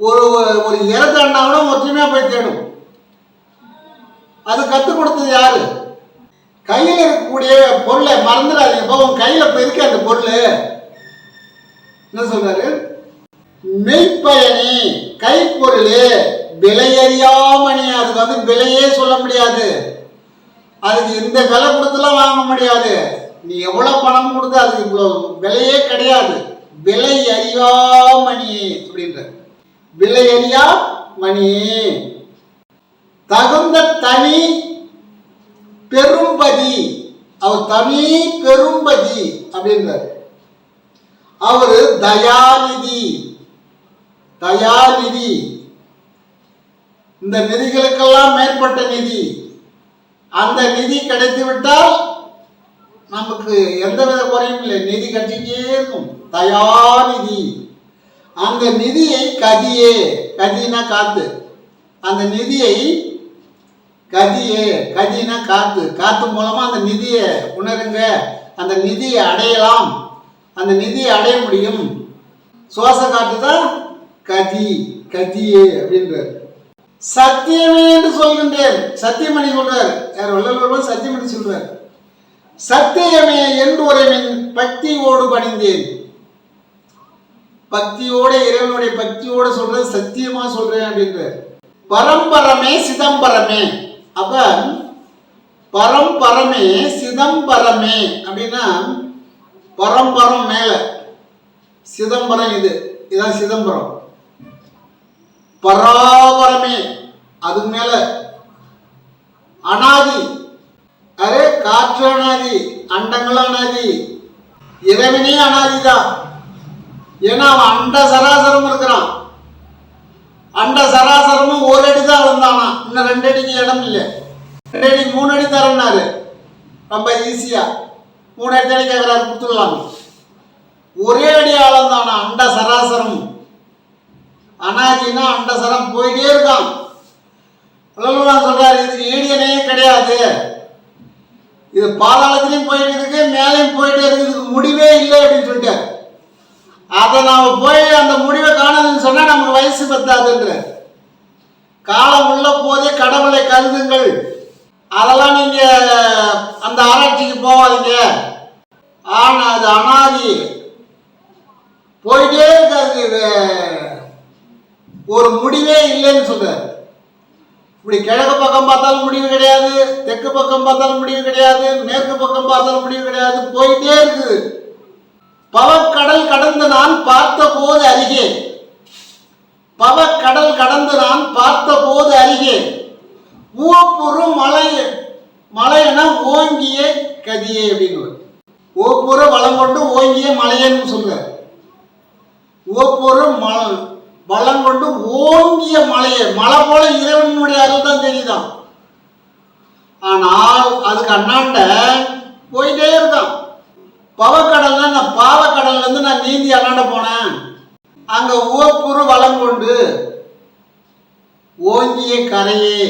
ஒரு ஒரு இறந்தாண்டா ஒற்றுமையா போய் தேடும். அது கத்து கொடுத்தது யாரு? கையில் இருக்கக்கூடிய பொருளை மறந்துடாதீங்க. உங்க கையில போயிருக்க அந்த பொருள். என்ன சொல்றாரு? மெய்ப்பயனி, கைப்பொருள், விலையறியாமணி. அதுக்கு விலையே சொல்ல முடியாது. அதுக்கு இந்த விலை கொடுத்துலாம் வாங்க முடியாது. நீ எவ்வளவு பணம் கொடுத்து அதுக்கு இவ்வளவு விலையே கிடையாது. விலை அறியாமணி அப்படின்ற. விலை அறியா மணி. தகுந்த தனி பெரும்பதி. அவர் தனி பெரும்பதி அப்படின்றார். அவரு தயாநிதி. தயாநிதி. இந்த நிதிகளுக்கெல்லாம் மேற்பட்ட நிதி. அந்த நிதி கிடைத்து விட்டால் நமக்கு எந்தவித குறையும் இல்லை. நிதி கட்சிக்கே இருக்கும். தயாநிதி. அந்த நிதியை கதியே, கதினா காத்து, அந்த நிதியை கதியே, கதினா காத்து, காத்து மூலமா அந்த நிதியை உணருங்க, அந்த நிதியை அடையலாம், அந்த நிதியை அடைய முடியும். சுவாச காற்று தான் கதி, கதியே அப்படின்றார். சத்தியமே என்று சொல்கின்றேன். சத்தியமணி சொல்றார். யார் வள்ளல் சத்தியமணி சொல்றார். சத்தியமே என்று ஒருவன் பக்தியோடு பணிந்தேன். பக்தியோட, இறைவனுடைய பக்தியோட சொல்றது சத்தியமா சொல்றேன் அப்படின்ற. பரம்பரமே சிதம்பரமே. அப்ப பரம்பரமே சிதம்பரமே அப்படின்னா பரம்பரம் மேல, சிதம்பரம் இதான் சிதம்பரம். பராபரமே அதுக்கு மேல, அனாதி, அரே காற்று அனாதி, அண்டங்கள் அனாதி, இறைவனே அனாதிதான். ஏன்னா அவன் அண்ட சராசரம் இருக்கிறான். அண்ட சராசரமும் ஒரு அடி தான் வந்தானா, இன்னும் 2 அடிக்கு இடம் இல்லை. 2 அடி 3 அடி தரனாரு, ரொம்ப ஈஸியா 3 அடி தடை கேட்கிறாரு, கொடுத்துடலாம். ஒரே அடி ஆழந்தானா அண்ட சராசரம். அனாதினா அண்ட சரம் போயிட்டே இருக்கான். சொல்றாரு இதுக்கு ஈடியனே கிடையாது, இது பாதாளத்திலையும் போயிட்டு இருக்கு, மேலையும் போயிட்டே இருக்கு, இதுக்கு முடிவே இல்லை அப்படின்னு சொல்லிட்டாரு. அதை நாம போய் அந்த முடிவை காணதுன்னு சொன்னா நமக்கு வயசு பத்தாதுன்ற. காலம் உள்ள போதே கடவுளை கருதுங்கள். அதெல்லாம் நீங்க அந்த ஆராய்ச்சிக்கு போவாதீங்க. ஆனா அது அனாதி, போயிட்டே இருக்காது, ஒரு முடிவே இல்லைன்னு சொல்றாரு. இப்படி கிழக்கு பக்கம் பார்த்தாலும் முடிவு கிடையாது, தெற்கு பக்கம் பார்த்தாலும் முடிவு கிடையாது, மேற்கு பக்கம் பார்த்தாலும் முடிவு கிடையாது, போயிட்டே இருக்குது. பவக்கடல் கடந்து நான் பார்த்த போது அருகே, பவக்கடல் கடந்து நான் பார்த்த போது அருகே, ஊப்புறு மலை, மலையென ஓங்கிய கதியே அப்படின்னு. ஓப்புற வளம் கொண்டு ஓங்கிய மலையன்னு சொல்ற. ஓப்புற வளம் கொண்டு ஓங்கிய மலையை, மலை போல இறைவனுடைய அருள் தான் தெரியுதான். ஆனால் அதுக்கு அண்ணாண்ட போயிட்டே இருக்கான். பவக்கடல்னா நான் பாவக்கடல்ல இருந்து நான் நீந்தி அண்ணாண்ட போனேன். அங்க ஓப்புறு வளம் கொண்டு ஓங்கிய கரையே,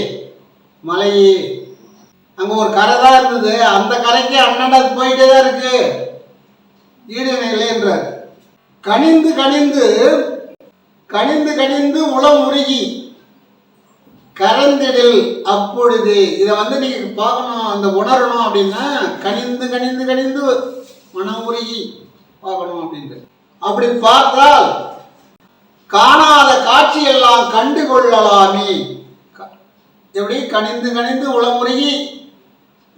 மலையே, அங்க ஒரு கரை தான் இருந்தது, அந்த கரைக்கு அண்ணாண்ட போயிட்டே தான் இருக்கு, ஈடு நிலை என்றார். கனிந்து கனிந்து கனிந்து கனிந்து உளம் உருகி கரந்திடில் அப்பொழுது. இதை நீங்க பார்க்கணும், அந்த உணரணும் அப்படின்னா கனிந்து கனிந்து கனிந்து மனம் உருகி பார்க்கணும் அப்படின்னு. அப்படி பார்த்தால் காணாத காட்சி எல்லாம் கண்டு கொள்ளலாமே. எப்படி கனிந்து கனிந்து உளமுருகி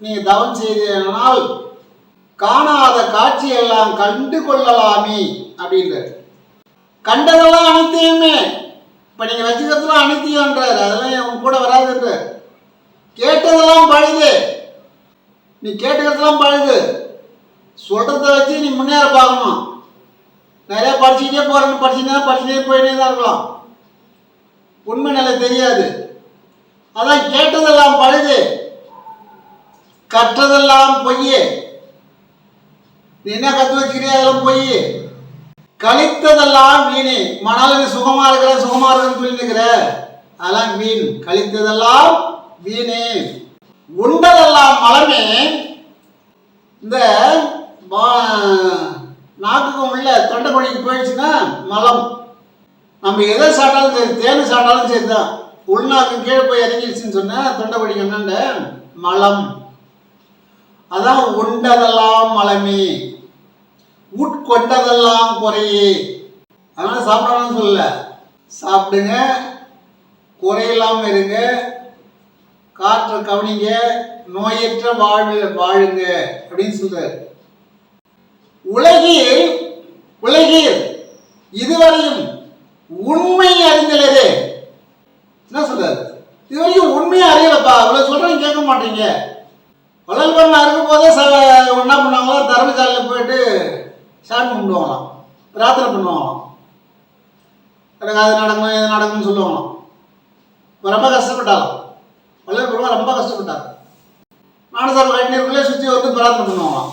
நீங்க தவம் செய்தனால் காணாத காட்சி எல்லாம் கண்டு கொள்ளலாமே அப்படின்ற. கண்டதெல்லாம் அனைத்தையுமே இப்ப நீங்க வச்சுக்கிறதுலாம் அனைத்தியன்றார், அதெல்லாம் உன் கூட வராதுன்ற. கேட்டதெல்லாம் பழுது, நீ கேட்டுக்கிறதுலாம் பழுது, சொல்றத வச்சு நீ முன்னேற பார்க்கணும். நிறைய படிச்சுக்கிட்டே போறேன்னு படிச்சுட்டே போயிட்டே தான் இருக்கலாம், உண்மை நிலை தெரியாது. அதான் கேட்டதெல்லாம் பழுது, கற்றதெல்லாம் பொய்யே. நீ என்ன கற்று வச்சுக்கிறிய அதெல்லாம் பொய். கழித்ததெல்லாம் வீணே. மணாலுக்கு சுகமா இருக்குன்னு சொல்லி இருக்கிற, அதெல்லாம் வீண். கழித்ததெல்லாம் வீணே. உண்டதெல்லாம் மலமே. இந்த நாக்குக்கு உள்ள தொண்டை குழிக்கு போயிடுச்சுன்னா மலம். நம்ம எதை சாப்பிட்டாலும் சரி, தேன் சாப்பிட்டாலும் சரி தான், உள்நாக்கு கீழே போய் இறங்கிடுச்சுன்னு சொன்னா தொண்டை குழிக்கு என்னண்ட மலம். அதான் உண்டதெல்லாம் மலமே, உட்கொண்டதெல்லாம் குறையே. அதனால சாப்பிடணும்னு சொல்லல, சாப்பிடுங்க, குறையில்லாம இருங்க, காற்றை கவனிங்க, நோயற்ற வாழுங்க அப்படின்னு சொல்றாரு. உலகில் இதுவரையும் உண்மை அறிந்தலரே. என்ன சொல்றாரு? இதுவரைக்கும் உண்மையை அறியலப்பா, இவ்வளவு சொல்றேன் கேட்க மாட்டீங்க. வளர்பண்ணா இருக்கும் போதே என்ன பண்ணுவாங்களோ, தர்மசாலையில் போயிட்டு சாமி கும்பிடுவாங்களாம், பிரார்த்தனை பண்ணுவாங்களாம், எனக்கு அது நடக்கும் இது நடக்கும்னு சொல்லுவாங்களாம். ரொம்ப கஷ்டப்பட்டாலும் வளர்ப்பு ரொம்ப கஷ்டப்பட்டாங்க. நானும் சார் கட்டினருக்குள்ளே சுற்றி வந்து பிரார்த்தனை பண்ணுவாங்களாம்.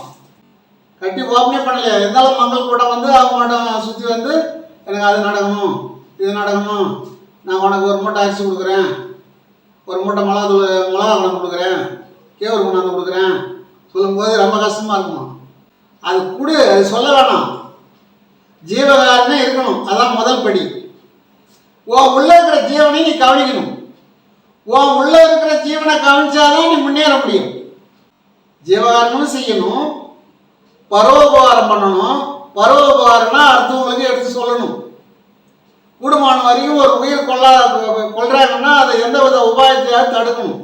கட்டி ஓப்பனே பண்ணலையா, இருந்தாலும் மக்கள் கூட வந்து அவங்களோட சுற்றி வந்து எனக்கு அது நடக்கணும், இது நடக்கணும், நான் உனக்கு ஒரு மூட்டை அரிசி கொடுக்குறேன், ஒரு மூட்டை மிளகா குணம் கொடுக்குறேன், கேவரு கொண்டாந்து கொடுக்குறேன் சொல்லும்போது ரொம்ப கஷ்டமாக இருக்குமா? அது கொடு, அது சொல்ல வேணாம், ஜீவகாரனே இருக்கணும். அதான் முதல் படி. உன் உள்ள இருக்கிற ஜீவனை நீ கவனிக்கணும். உன் உள்ள இருக்கிற ஜீவனை கவனிச்சாதான் நீ முன்னேற முடியும். ஜீவகாரணமும் செய்யணும், பரோபகாரம் பண்ணணும். பரோபகாரம்னா அடுத்தவங்களுக்கு எடுத்து சொல்லணும். கூடுமான வரைக்கும் ஒரு உயிர் கொள்றாங்கன்னா அதை எந்த வித உபாயத்தையாவது தடுக்கணும்.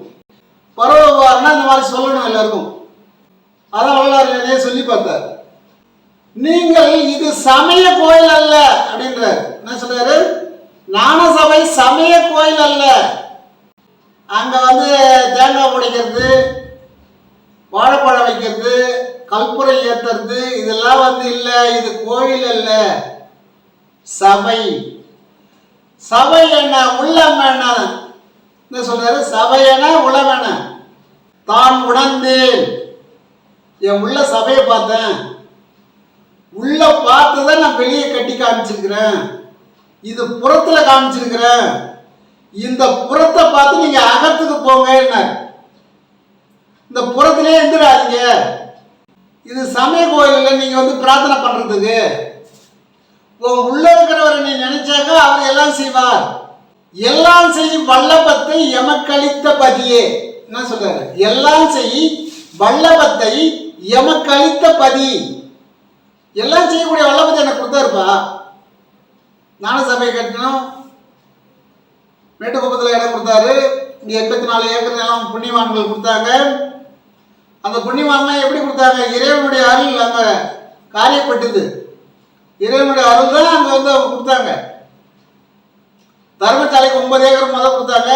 பரோபகாரம்னா இந்த மாதிரி சொல்லணும் எல்லாருக்கும். அதான் வள்ளலார் சொல்லி பார்த்தார். நீங்கள் இது சமய கோயில் அல்ல அப்படின்றார். என்ன சொல்றாரு? ஞான சபை சமய கோயில் அல்ல. அங்க வந்து தேங்காய் உடைக்கிறது, வாழைப்பழம் வைக்கிறது, கற்பூரை ஏத்துறது இதெல்லாம் வந்து இல்லை. இது கோயில் அல்ல, சபை. சபை என்ன, உள்ளம் என்ன சொல்றாரு? சபை என உளம் என தான் உணர்ந்தேன். என் உள்ள சபையை பார்த்தேன், உள்ள பார்த்துதான் நான் வெளியே கட்டி காமிச்சிருக்கிறேன், இது புறத்துல காமிச்சிருக்கிறேன். இந்த புறத்தை பார்த்து நீங்க அகத்துக்கு போங்க. இந்த புறத்திலே இருந்துடாதீங்க. இது சமய கோயிலில் நீங்க வந்து பிரார்த்தனை பண்றதுக்கு. உள்ள இருக்கிறவரை நீ நினைச்சாக்க அவர் எல்லாம் செய்வார். எல்லாம் செய்யும் வல்லபத்தை எமக்களித்த பதியே. என்ன சொல்றாரு? எல்லாம் செய் வல்லபத்தை எமக்களித்த பதி. எல்லாம் செய்யக்கூடிய வல்லபத்தை எனக்கு கொடுத்தாருப்பா. ஞான சபை கட்டணும், மேட்டுக்குப்பத்தில் இடம் கொடுத்தாரு. இங்க 84 ஏக்கர் எல்லாம் புண்ணியவான்கள் கொடுத்தாங்க. அந்த புண்ணியவான்லாம் எப்படி கொடுத்தாங்க? இறைவனுடைய அருள் அங்க காரியப்பட்டது. இறைவனுடைய அருள் தான் அங்க வந்து அவங்க கொடுத்தாங்க. தர்மசாலைக்கு 9 ஏக்கர் முதல் கொடுத்தாங்க.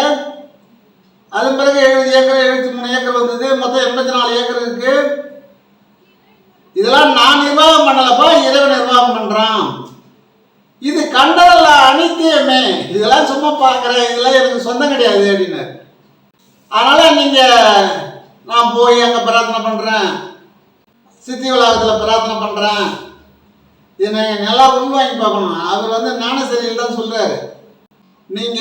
அதன் பிறகு 70 ஏக்கர் 73 ஏக்கர் வந்தது. மொத்தம் 84 ஏக்கர் இருக்கு. இதெல்லாம் நான் நிர்வாகம் பண்ணலப்பா, இறைவன் நிர்வாகம் பண்றான். இது கண்டதல்ல அனைத்தையுமே, இதெல்லாம் சும்மா பார்க்குறேன், இதெல்லாம் எனக்கு சொந்தம் கிடையாது அப்படின்னு. அதனால நீங்க நான் போய் அங்கே பிரார்த்தனை பண்றேன், சித்தி விழாவத்தில் பிரார்த்தனை பண்றேன், என்னை நல்லா உள்வாங்கி பார்க்கணும். அவர் வந்து ஞானசரியில் தான் சொல்றாரு, நீங்க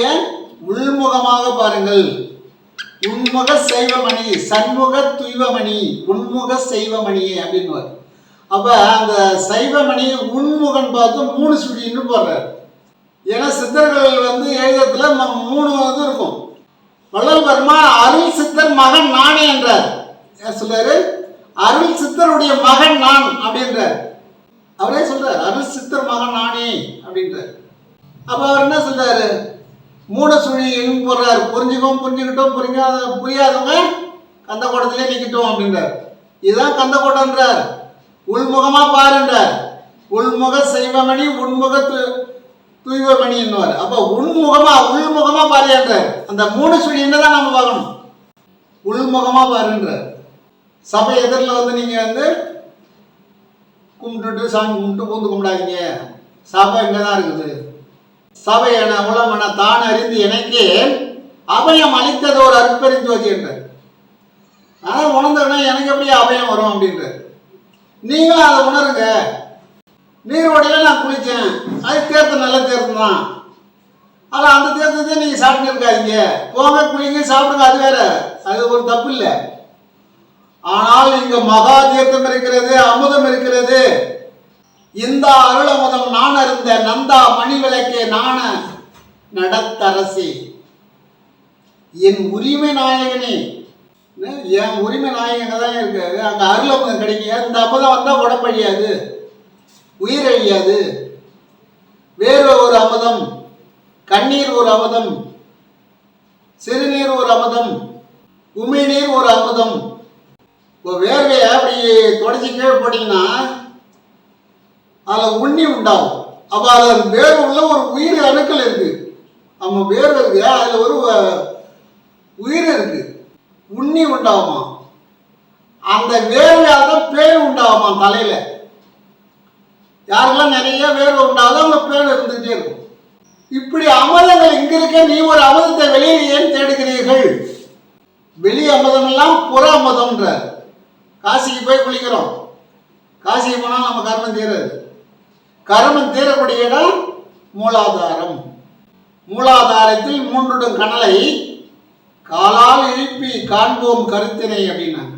உள்முகமாக பாருங்கள். உன்முக செய்வமணி சண்முக துய்வமணி உன்முக செய்வமணியே அப்படின்னு. அப்ப அந்த சைவமணி உண்முகன் பார்த்து 3 சுழின்னு போடுறாரு. ஏன்னா சித்தர்கள் வந்து எழுதத்துல 3 இது இருக்கும். வள்ளல் பெருமான் அருள் சித்தர் மகன் நானே என்றார். சொல்றாரு, அருள் சித்தருடைய மகன் நான் அப்படின்றார். அவரே சொல்றாரு, அருள் சித்தர் மகன் நானே அப்படின்றார். அப்ப அவர் என்ன சொல்றாரு? 3 சுழின்னு போடுறாரு. புரிஞ்சுக்கிட்டோம், புரியாதவங்க கந்த கோட்டத்திலே நிக்கட்டும் அப்படின்றார். இதுதான் கந்த கோட்டம்ன்றார். உள்முகமா பாருன்றார். உள்முக செய்வமணி உண்முக துய்வமணி என்னவார். அப்ப உள்முகமா பாருன்றார். அந்த 3 சுழின்னு தான் நம்ம பார்க்கணும். உள்முகமா பாருன்றார். சபை எதிரில் வந்து நீங்க வந்து கும்பிட்டுட்டு சாமி கும்பிட்டு பூந்து கும்பிடாதீங்க. சபை இங்கதான் இருக்குது. சபை என உளம் என தான் அறிந்து எனக்கு அபயம் அளித்தது ஒரு அற்பெருஞ்சோதி என்றார். அதான் உணர்ந்தவனா எனக்கு எப்படி அபயம் வரும் அப்படின்றார். நீங்களும் அதை உணருங்க. நீரோடையில் நான் குளித்தேன், அது தீர்த்தம் நல்ல தீர்த்தம் தான். ஆனால் அந்த தீர்த்தத்தை நீங்கள் சாப்பிட்டு இருக்காதீங்க. போங்க குளிங்க சாப்பிடுங்க, அது வேற, அது ஒரு தப்பு இல்லை. ஆனால் இங்க மகா தீர்த்தம் இருக்கிறது, அமுதம் இருக்கிறது. இந்த அருள் அமுதம் நான் அருந்த நந்தா மணி விளக்கே நாண நடத்தரசி என் உரிமை நாயகனே. என் உரிமை நாயகங்க தான் இருக்கு. அங்க அருள் அமுதம் கிடைக்க இந்த அமுதம் வந்தா உடம்பழியாது, உயிர் அழியாது. வேறு ஒரு அமுதம், கண்ணீர் ஒரு அமுதம், சிறுநீர் ஒரு அமுதம், உமிழ்நீர் ஒரு அமுதம். இப்போ வேர்வையை அப்படி தொடச்சி கீழே போட்டீங்கன்னா அதில் உண்ணி உண்டாகும். அப்போ அதில் வேர்வுள்ள ஒரு உயிர் அணுக்கள் இருக்கு. நம்ம வேர்வை இருக்கு, அதில் ஒரு உயிர் இருக்கு, உண்ணி உண்டாகுமா. அந்த வேர்வையால் தான் பேர் உண்டாகுமா தலையில. யாருக்கெல்லாம் நிறைய வேர்வை உண்டாகுதோ அவங்க பேர் இருந்துகிட்டே இருக்கும். இப்படி அமுதங்கள் இங்க இருக்க, நீ ஒரு அமுதத்தை வெளியில் ஏன் தேடுகிறீர்கள்? வெளி அமுதம் எல்லாம் புற அமுதம்ன்ற. காசிக்கு போய் குளிக்கிறோம், காசிக்கு போனால் நம்ம கர்மம் தீராது. கர்மம் தீரக்கூடிய இடம் மூலாதாரம். மூலாதாரத்தில் மூன்றுடன் கனலை காலால் இழுப்பி காண்போம் கருத்தினை அப்படின்னாங்க.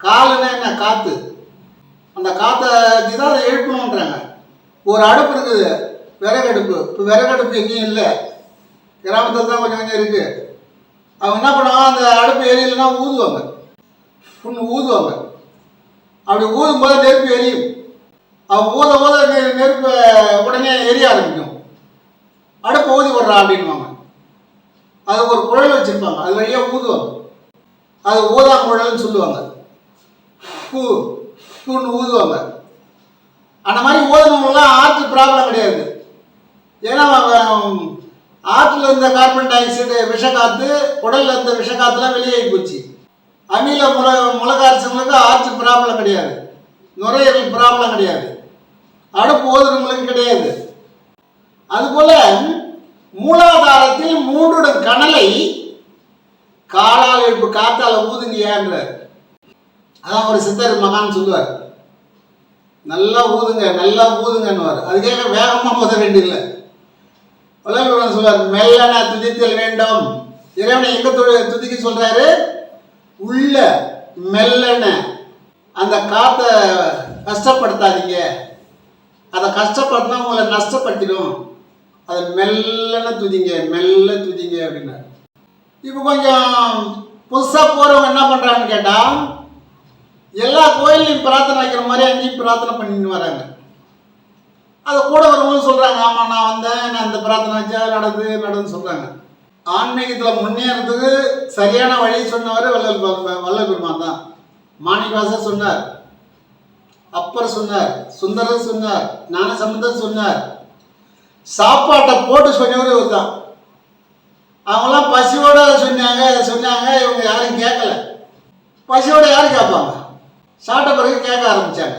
காலுன்னா என்ன? காத்து. அந்த காற்றை வச்சு தான் அதை எழுப்பணுன்றாங்க. ஒரு அடுப்பு இருக்குது, விறகடுப்பு. இப்போ விறகடுப்பு எங்கேயும் இல்லை, கிராமத்தில் தான் கொஞ்சம் கொஞ்சம் இருக்குது. அவங்க என்ன பண்ணுவாங்க, அந்த அடுப்பு எரியலைன்னா ஊதுவாங்க, ஊதுவாங்க. அப்படி ஊதும் போது நெருப்பு எரியும். அவங்க ஊத ஊத நெருப்பு உடனே எரிய ஆரம்பிக்கும். அடுப்பு ஊதி விடுறா அப்படின்வாங்க. அது ஒரு குழல் வச்சுருப்பாங்க, அது வழியாக ஊதுவாங்க. அது ஊதாங்குழல்னு சொல்லுவாங்க. பூன்னு ஊதுவாங்க. அந்த மாதிரி ஊதுனவங்களாம் ஆற்று ப்ராப்ளம் கிடையாது. ஏன்னா ஆற்றுல இருந்த கார்பன் டை ஆக்சைடு விஷக்காற்று உடலில் இருந்த விஷக்காற்றுலாம் வெளியேறி போச்சு. அமில முளக அரைச்சவங்களுக்கு ஆற்று ப்ராப்ளம் கிடையாது, நுரையீரல் ப்ராப்ளம் கிடையாது, அடுப்பு ஓதுறவங்களுக்கு கிடையாது. அதுபோல மூலாதாரத்தில் மூன்றுடன் கனலை காலால் எழுப்பு காத்தால ஊதுங்கயான்றார். அதான் ஒரு சித்தர் மகான் சொல்லுவார், நல்லா ஊதுங்க நல்லா ஊதுங்கன்னுவார். அதுக்காக வேகமாக ஊத வேண்டியதில்லை. வள்ளல் சொல்வார், மெல்லன துதித்தல் வேண்டும். இறைவனை எங்க துதிக்க சொல்றாரு? உள்ள மெல்லன. அந்த காற்றை கஷ்டப்படுத்தாதீங்க, அதை கஷ்டப்படுத்தினா உங்களை நஷ்டப்படுத்திடும். அதை மெல்லன துதிங்க, மெல்ல துதிங்க அப்படின்னாரு. இப்போ கொஞ்சம் புதுசாக போகிறவங்க என்ன பண்ணுறாங்கன்னு கேட்டால், எல்லா கோயிலையும் பிரார்த்தனை வைக்கிற மாதிரி அங்கேயும் பிரார்த்தனை பண்ணிட்டு வராங்க. அதை கூட வரவங்களும் சொல்கிறாங்க, ஆமாம் நான் வந்தேன், நான் அந்த பிரார்த்தனை வச்சா நடந்து சொல்கிறாங்க. ஆன்மீகத்தில் முன்னேறதுக்கு சரியான வழி சொன்னவர் வள்ளல் பெருமான் தான். மாணிக்கவாசர் சொன்னார், அப்பர் சொன்னார், சுந்தரர் சொன்னார், ஞானசம்பந்தர் சொன்னார். சாப்பாட்டை போட்டு சொன்னவர் இவர் தான். அவங்களாம் பசியோட சொன்னாங்க. இவங்க யாரும் கேட்கல. பசியோட யாரும் கேட்பாங்க? சாப்பிட்ட பிறகு கேட்க ஆரம்பித்தாங்க.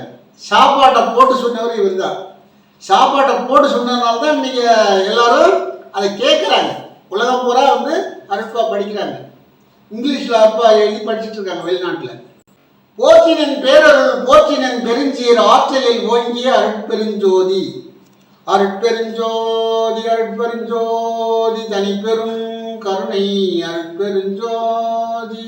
சாப்பாட்டை போட்டு சொன்னவர் இவர் தான். சாப்பாட்டை போட்டு சொன்னதுனால தான் இன்றைக்கி எல்லோரும் அதை கேட்குறாங்க. உலகம் பூரா அருட்பா படிக்கிறாங்க. இங்கிலீஷில் அப்பா எழுதி படிச்சுட்டு இருக்காங்க வெளிநாட்டில். போற்றினன் பேரருள் போற்றினன் பெருஞ்சீர் ஆற்றலில் ஓங்கிய அருட்பெருஞ்சோதி அருட்பெருஞ்சோதி அருட்பெருஞ்சோதி தனி பெரும் கருணை அருட்பெருஞ்சோதி.